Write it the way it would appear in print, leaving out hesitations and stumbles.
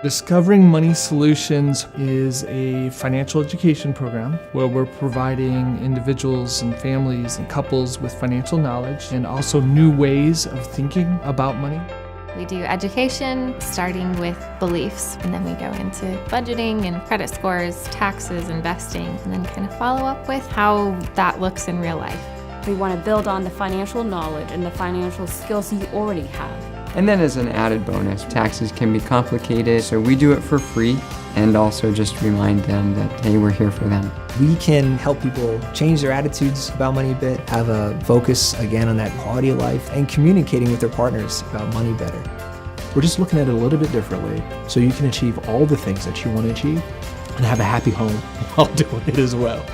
Discovering Money Solutions is a financial education program where we're providing individuals and families and couples with financial knowledge and also new ways of thinking about money. We do education, starting with beliefs, and then we go into budgeting and credit scores, taxes, investing, and then kind of follow up with how that looks in real life. We want to build on the financial knowledge and the financial skills you already have. And then as an added bonus, taxes can be complicated, so we do it for free and also just remind them that, hey, we're here for them. We can help people change their attitudes about money a bit, have a focus again on that quality of life, and communicating with their partners about money better. We're just looking at it a little bit differently so you can achieve all the things that you want to achieve and have a happy home while doing it as well.